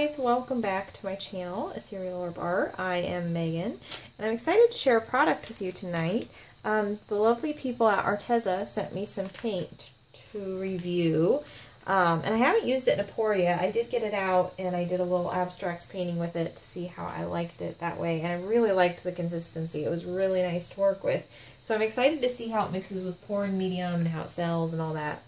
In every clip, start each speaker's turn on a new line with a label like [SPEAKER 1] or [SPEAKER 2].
[SPEAKER 1] guys, welcome back to my channel, Ethereal Orb Art. I am Megan, and I'm excited to share a product with you tonight. The lovely people at Arteza sent me some paint to review, and I haven't used it in a pour yet. I did get it out, and I did a little abstract painting with it to see how I liked it that way, and I really liked the consistency. It was really nice to work with, so I'm excited to see how it mixes with pouring medium and how it sells and all that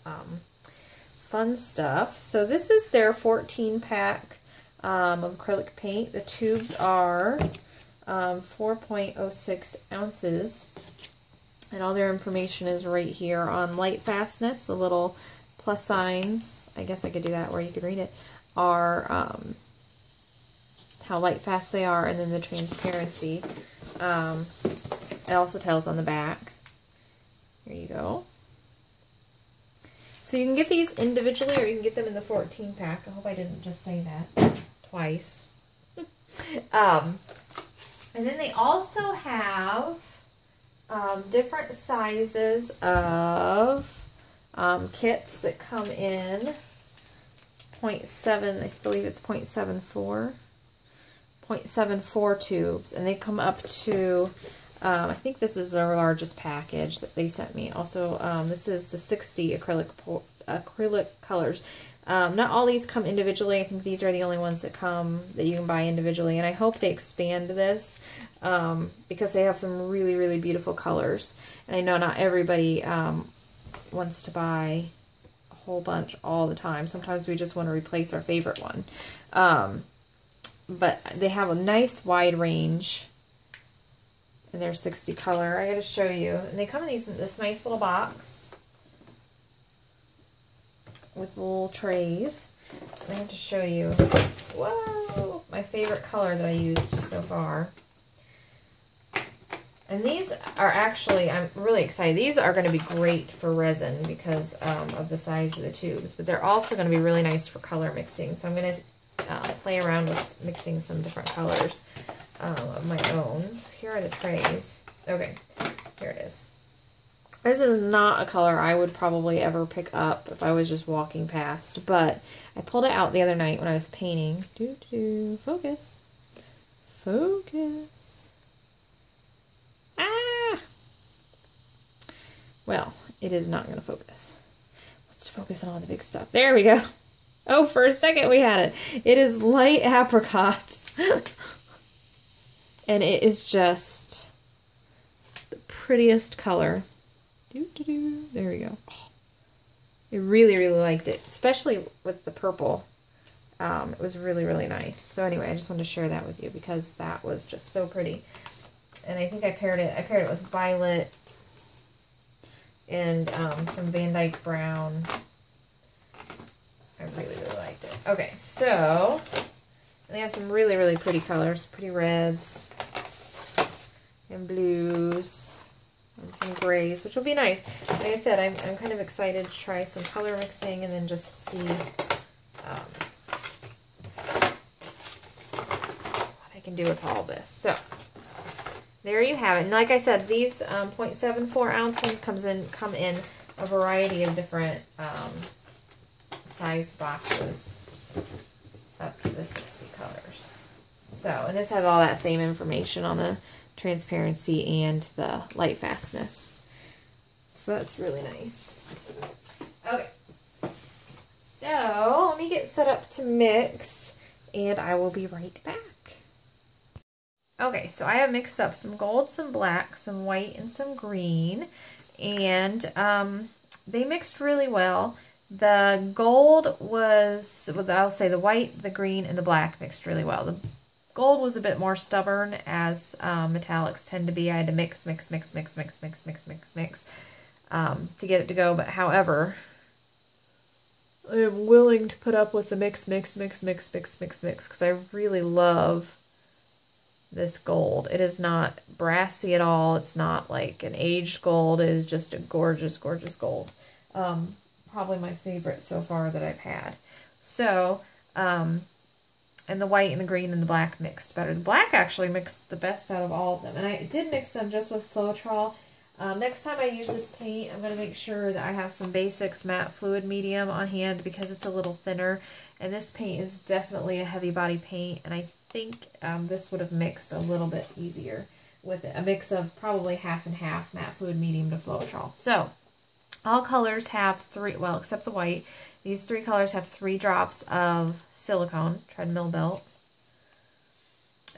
[SPEAKER 1] fun stuff. So this is their 14-pack of acrylic paint. The tubes are 4.06 ounces, and all their information is right here on light fastness. The little plus signs, I guess I could do that where you could read it, are how light fast they are, and then the transparency. It also tells on the back. Here you go. So you can get these individually, or you can get them in the 14-pack. I hope I didn't just say that twice. And then they also have different sizes of kits that come in 0.7, I believe it's 0.74 tubes, and they come up to I think this is their largest package that they sent me. Also, this is the 60 acrylic colors. Not all these come individually. I think these are the only ones that come that you can buy individually. And I hope they expand this because they have some really, really beautiful colors. And I know not everybody wants to buy a whole bunch all the time. Sometimes we just want to replace our favorite one. But they have a nice wide range. And they're 60 color. I gotta show you. And they come in this nice little box with little trays. And I have to show you, whoa, my favorite color that I used so far. And these are actually, I'm really excited. These are going to be great for resin because of the size of the tubes. But they're also going to be really nice for color mixing. So I'm going to play around with mixing some different colors of my own. So here are the trays. Okay, here it is. This is not a color I would probably ever pick up if I was just walking past, but I pulled it out the other night when I was painting. Focus. Focus. Ah! Well, it is not going to focus. Let's focus on all the big stuff. There we go. Oh, for a second we had it. It is light apricot. And it is just the prettiest color. There we go. Oh, I really, really liked it, especially with the purple. It was really, really nice. So anyway, I just wanted to share that with you because that was just so pretty. And I think I paired it with violet and some Van Dyke brown. I really, really liked it. Okay, so they have some really, really pretty colors, pretty reds and blues and some grays, which will be nice. Like I said, I'm kind of excited to try some color mixing and then just see what I can do with all this. So there you have it. And like I said, these 0.74 ounce ones come in a variety of different size boxes up to the 60 colors. So, and this has all that same information on the transparency and the light fastness. So that's really nice. Okay. So, let me get set up to mix, and I will be right back. Okay, so I have mixed up some gold, some black, some white, and some green, and they mixed really well. The gold was, I'll say the white, the green, and the black mixed really well. The gold was a bit more stubborn, as metallics tend to be. I had to mix to get it to go. But however, I'm willing to put up with the mix because I really love this gold. It is not brassy at all. It's not like an aged gold. It is just a gorgeous, gorgeous gold. Probably my favorite so far that I've had. So, and the white and the green and the black mixed better. The black actually mixed the best out of all of them. And I did mix them just with Floetrol. Next time I use this paint, I'm going to make sure that I have some Basics Matte Fluid Medium on hand because it's a little thinner. And this paint is definitely a heavy body paint, and I think this would have mixed a little bit easier with it. A mix of probably half and half matte fluid medium to Floetrol. So, all colors have 3, well, except the white. These 3 colors have 3 drops of silicone, treadmill belt.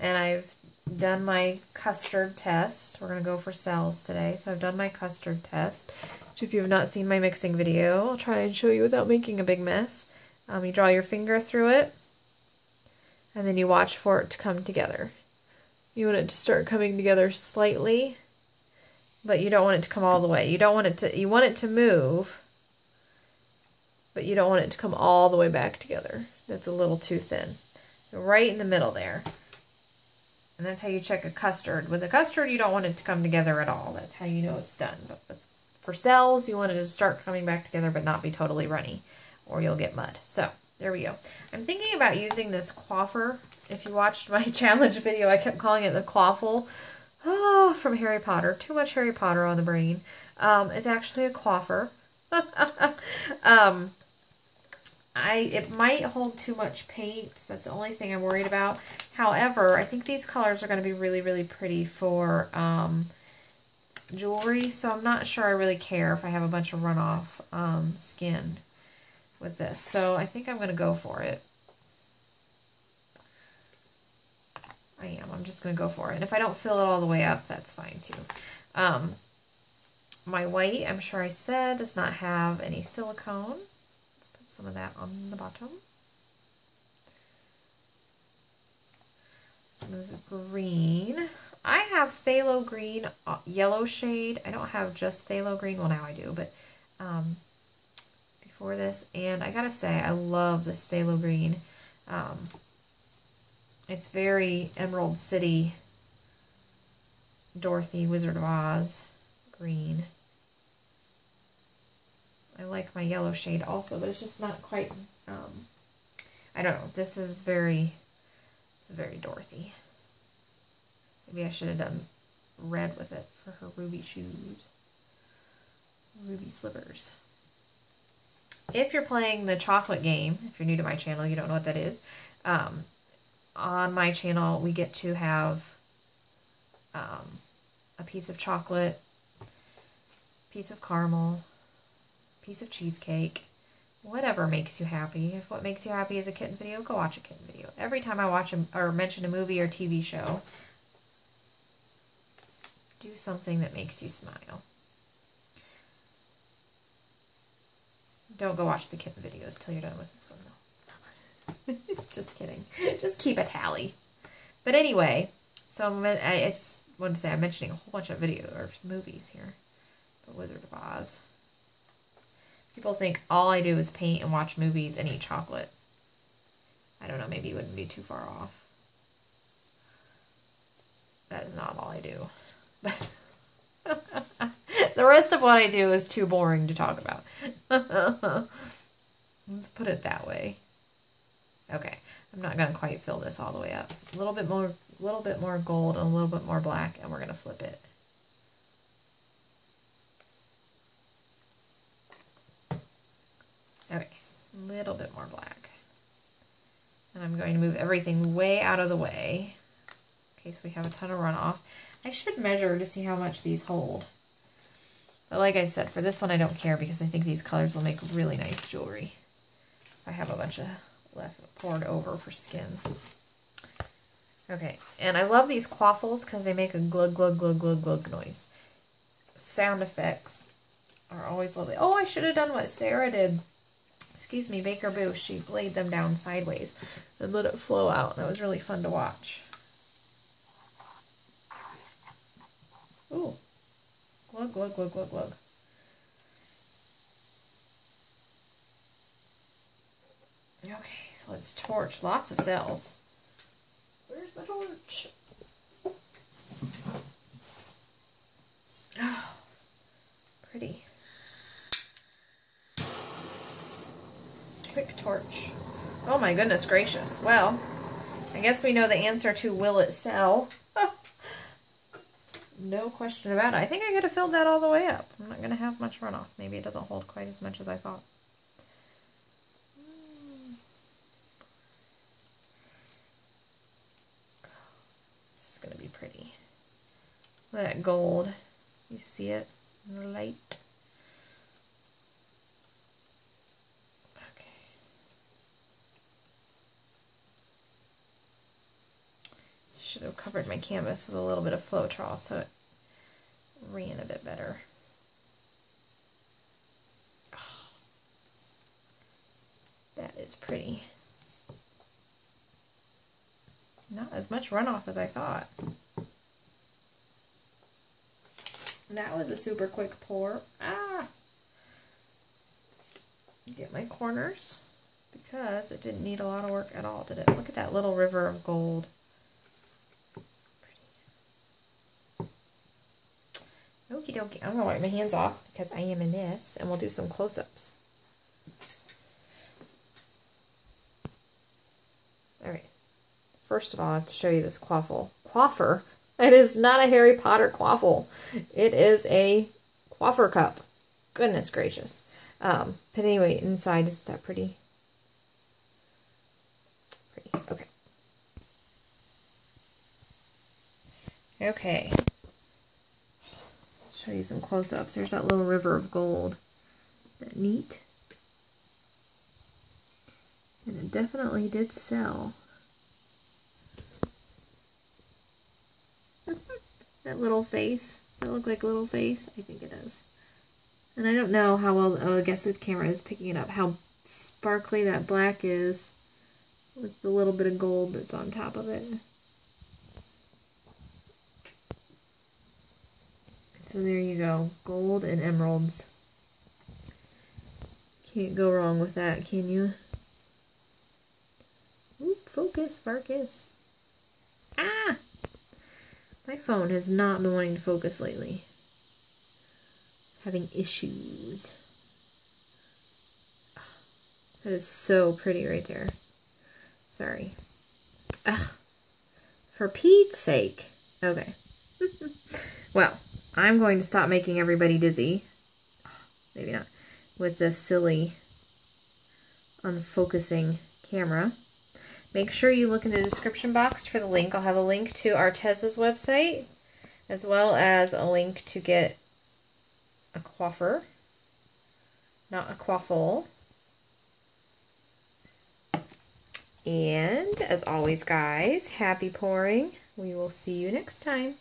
[SPEAKER 1] And I've done my custard test. We're going to go for cells today. So I've done my custard test. Which if you have not seen my mixing video, I'll try and show you without making a big mess. You draw your finger through it. And then you watch for it to come together. You want it to start coming together slightly. But you don't want it to come all the way. You want it to move. But you don't want it to come all the way back together. That's a little too thin. Right in the middle there. And that's how you check a custard. With a custard, you don't want it to come together at all. That's how you know it's done. But for cells, you want it to start coming back together but not be totally runny, or you'll get mud. So, there we go. I'm thinking about using this Quaffer. If you watched my challenge video, I kept calling it the Quaffle. Oh, from Harry Potter. Too much Harry Potter on the brain. It's actually a Quaffer. It might hold too much paint. That's the only thing I'm worried about. However, I think these colors are going to be really, really pretty for jewelry. So I'm not sure I really care if I have a bunch of runoff skin with this. So I think I'm going to go for it. I am. I'm just going to go for it. And if I don't fill it all the way up, that's fine too. My white, I'm sure I said, does not have any silicone. Some of that on the bottom. Some of this green. I have phthalo green, yellow shade. I don't have just phthalo green. Well, now I do, but before this. And I gotta say, I love this phthalo green. It's very Emerald City, Dorothy, Wizard of Oz green. I like my yellow shade also, but it's just not quite, I don't know. This is very Dorothy. Maybe I should have done red with it for her ruby shoes. Ruby slippers. If you're playing the chocolate game, if you're new to my channel, you don't know what that is. On my channel, we get to have a piece of chocolate, piece of caramel, piece of cheesecake, whatever makes you happy. If what makes you happy is a kitten video, go watch a kitten video. Every time I watch or mention a movie or TV show, do something that makes you smile. Don't go watch the kitten videos till you're done with this one, though. Just kidding. Just keep a tally. But anyway, so I just wanted to say I'm mentioning a whole bunch of video or movies here. The Wizard of Oz. People think all I do is paint and watch movies and eat chocolate. I don't know, maybe it wouldn't be too far off. That is not all I do. The rest of what I do is too boring to talk about. Let's put it that way. Okay, I'm not going to quite fill this all the way up. A little bit more gold and a little bit more black, and we're going to flip it. Okay, a little bit more black. And I'm going to move everything way out of the way in case we have a ton of runoff. I should measure to see how much these hold. But like I said, for this one I don't care because I think these colors will make really nice jewelry. I have a bunch of left poured over for skins. Okay, and I love these quaffles because they make a glug, glug, glug, glug, glug noise. Sound effects are always lovely. Oh, I should have done what Sarah did. Excuse me, Baker Boo. She laid them down sideways and let it flow out. That was really fun to watch. Ooh. Glug, glug, glug, glug, glug. Okay, so let's torch lots of cells. Where's my torch? Oh, pretty. Quick torch. Oh my goodness gracious. Well, I guess we know the answer to will it sell. No question about it. I think I could have filled that all the way up. I'm not going to have much runoff. Maybe it doesn't hold quite as much as I thought. This is going to be pretty. Look at that gold. You see it in the light? Okay. Should have covered my canvas with a little bit of Floetrol so it ran a bit better. Oh, that is pretty. Not as much runoff as I thought. That was a super quick pour. Ah! Get my corners because it didn't need a lot of work at all, did it? Look at that little river of gold. Okie dokie. I'm going to wipe my hands off because I am a mess, and we'll do some close-ups. Alright. First of all, I have to show you this quaffer. It is not a Harry Potter quaffle. It is a quaffer cup. Goodness gracious. But anyway, inside, isn't that pretty? Pretty. Okay. Okay. Show you some close-ups. There's that little river of gold. Isn't that neat? And it definitely did sell. That little face. Does that look like a little face? I think it does. And I don't know how well, oh, I guess the camera is picking it up, how sparkly that black is with the little bit of gold that's on top of it. So there you go. Gold and emeralds. Can't go wrong with that, can you? Oop, focus, focus. Ah! My phone has not been wanting to focus lately. It's having issues. Oh, that is so pretty right there. Sorry. Ugh. For Pete's sake. Okay. Well, I'm going to stop making everybody dizzy. Maybe not. With this silly unfocusing camera. Make sure you look in the description box for the link. I'll have a link to Arteza's website, as well as a link to get a quaffer, not a quaffle. And as always, guys, happy pouring. We will see you next time.